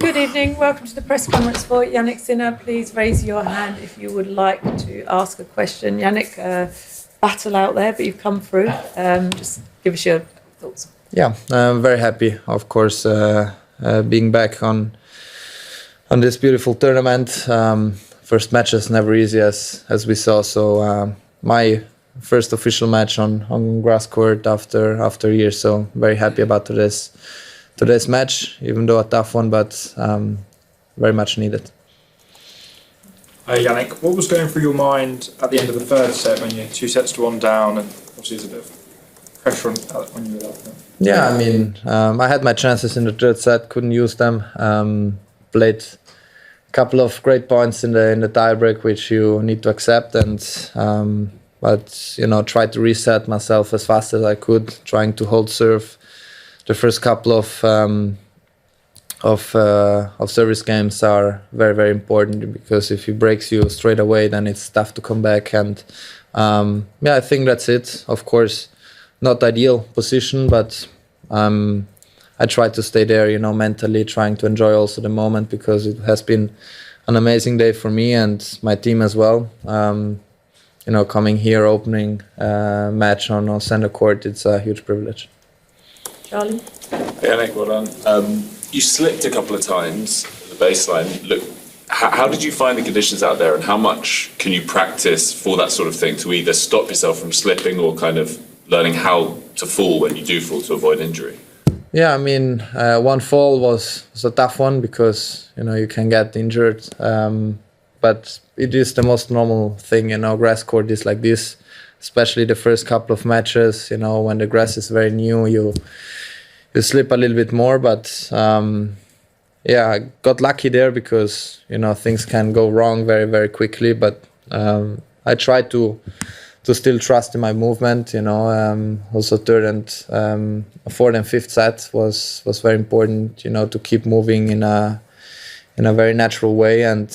Good evening. Welcome to the press conference for Yannick Sinner. Please raise your hand if you would like to ask a question. Yannick, battle out there, but you've come through. Just give us your thoughts. Yeah, I'm very happy, of course, being back on this beautiful tournament. First match is never easy, as we saw. So my first official match on grass court after years. So very happy about today's match, even though a tough one, but very much needed. Yannick, what was going through your mind at the end of the third set when you're 2-1 down, and obviously there's a bit of pressure on you at that point? Yeah, I mean, I had my chances in the third set, couldn't use them. Played a couple of great points in the tiebreak, which you need to accept, and but tried to reset myself as fast as I could, trying to hold serve. The first couple of service games are very, very important, because if he breaks you straight away, then it's tough to come back. And I think that's it. Of course, not ideal position, but I try to stay there, mentally, trying to enjoy also the moment, because it has been an amazing day for me and my team as well. Coming here, opening match on center court, it's a huge privilege. Charlie? Yannick, well done. You slipped a couple of times at the baseline. Look, how did you find the conditions out there, and how much can you practice for that sort of thing, to either stop yourself from slipping or kind of learning how to fall when you do fall to avoid injury? Yeah, I mean, one fall was a tough one, because you can get injured, but it is the most normal thing. Grass court is like this, especially the first couple of matches. When the grass is very new, you slip a little bit more. But I got lucky there, because things can go wrong very, very quickly. But I try to still trust in my movement. Also third and fourth and fifth set was very important. To keep moving in a very natural way, and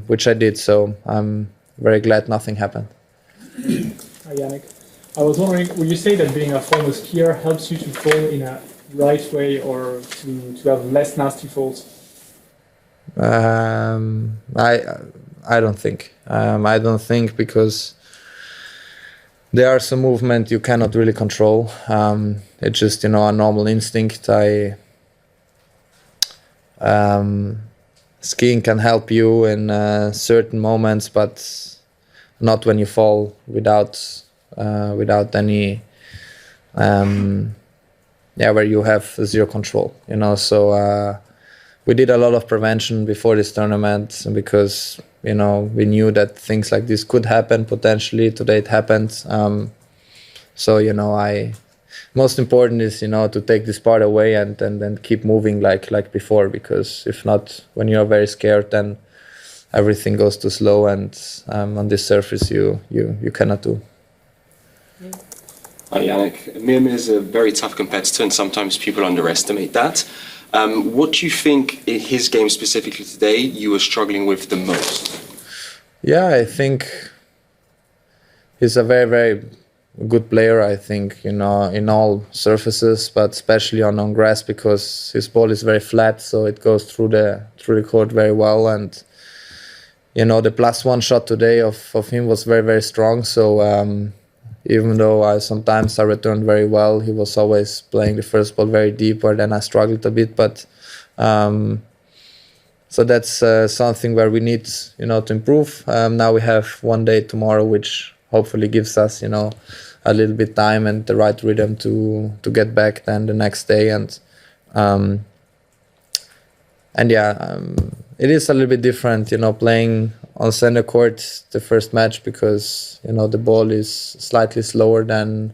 which I did. So I'm very glad nothing happened. Hi Yannick, I was wondering, would you say that being a former skier helps you to fall in a right way, or to have less nasty falls? I don't think. I don't think, because there are some movement you cannot really control. It's just a normal instinct. Skiing can help you in certain moments, but not when you fall without any where you have zero control. So we did a lot of prevention before this tournament, because we knew that things like this could happen potentially. Today it happened. So most important is to take this part away and then keep moving like before, because if not, when you're very scared, then everything goes too slow, and on this surface you cannot do. Hi Yannick, Mir is a very tough competitor, and sometimes people underestimate that. What do you think in his game specifically today you were struggling with the most? Yeah, I think he's a very, very good player. I think in all surfaces, but especially on grass, because his ball is very flat, so it goes through the court very well. And the +1 shot today of him was very, very strong. So even though I returned very well, he was always playing the first ball very deep, where then I struggled a bit. But so that's something where we need to improve. Now we have one day tomorrow, which hopefully gives us a little bit time and the right rhythm to get back then the next day. It is a little bit different, playing on center court the first match, because the ball is slightly slower than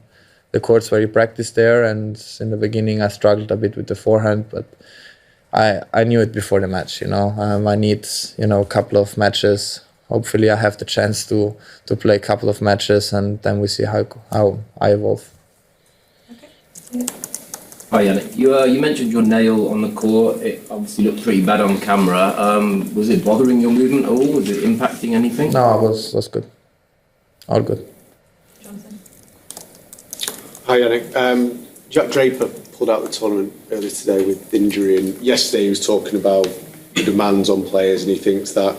the courts where you practice there. And in the beginning I struggled a bit with the forehand, but I knew it before the match. I need a couple of matches. Hopefully I have the chance to play a couple of matches, and then we see how I evolve. Okay. Hi Yannick, you mentioned your nail on the court. It obviously looked pretty bad on camera. Was it bothering your movement at all? Was it impacting anything? No, it was good. All good. Jonathan? Hi Yannick, Jack Draper pulled out the tournament earlier today with injury, and yesterday he was talking about demands on players, and he thinks that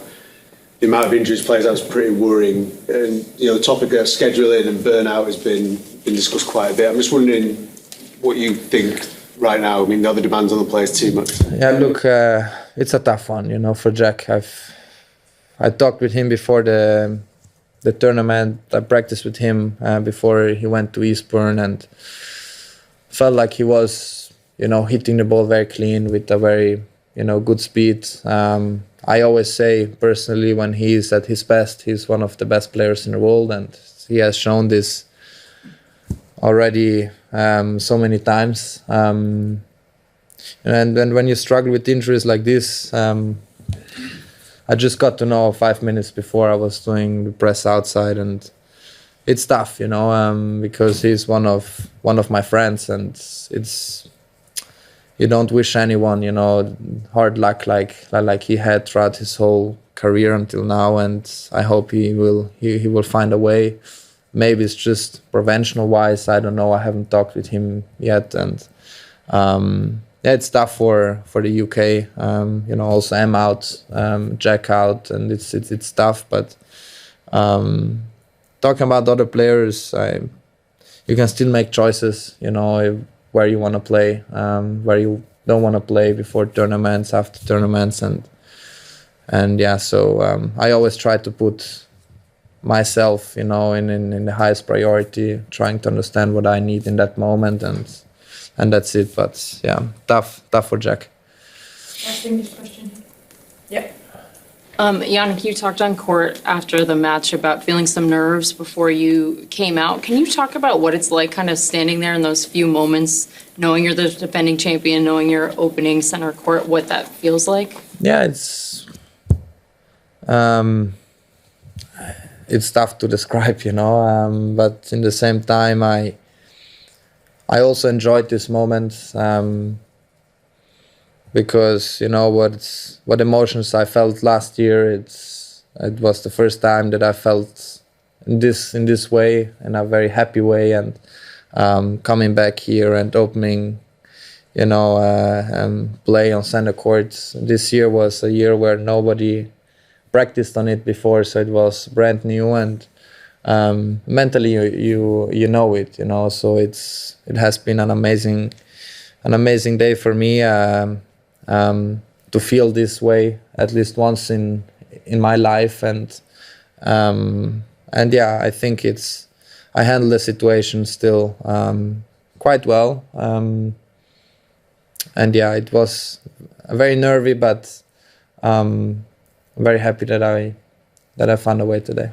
the amount of injuries players have is pretty worrying. And the topic of scheduling and burnout has been discussed quite a bit. I'm just wondering what you think right now. I mean, the other demands on the players too much. Yeah, look, it's a tough one, for Jack. I talked with him before the tournament. I practiced with him before he went to Eastbourne, and felt like he was, hitting the ball very clean with a very, good speed. I always say personally, when he's at his best, he's one of the best players in the world, and he has shown this already so many times. And then when you struggle with injuries like this, I just got to know 5 minutes before I was doing the press outside, and it's tough, because he's one of my friends, and you don't wish anyone, hard luck like he had throughout his whole career until now, and I hope he will find a way. Maybe it's just preventional wise, I don't know. I haven't talked with him yet, and it's tough for the UK. Also I'm out, Jack out, and it's tough. But talking about other players, you can still make choices. Where you want to play, where you don't want to play before tournaments, after tournaments, and yeah. So I always try to put myself, in the highest priority, trying to understand what I need in that moment, and that's it. But yeah, tough for Jack. Last English question. Yeah. Yannick, you talked on court after the match about feeling some nerves before you came out. Can you talk about what it's like kind of standing there in those few moments, knowing you're the defending champion, knowing you're opening center court, what that feels like? Yeah, it's tough to describe, but in the same time, I also enjoyed this moment, because what emotions I felt last year. It was the first time that I felt in this way, in a very happy way, and coming back here and opening, play on center courts. This year was a year where nobody practiced on it before, so it was brand new, and mentally you know it, so it has been an amazing day for me. To feel this way at least once in my life, and yeah, I think I handle the situation still quite well, and yeah, it was very nervy, but I'm very happy that I found a way today.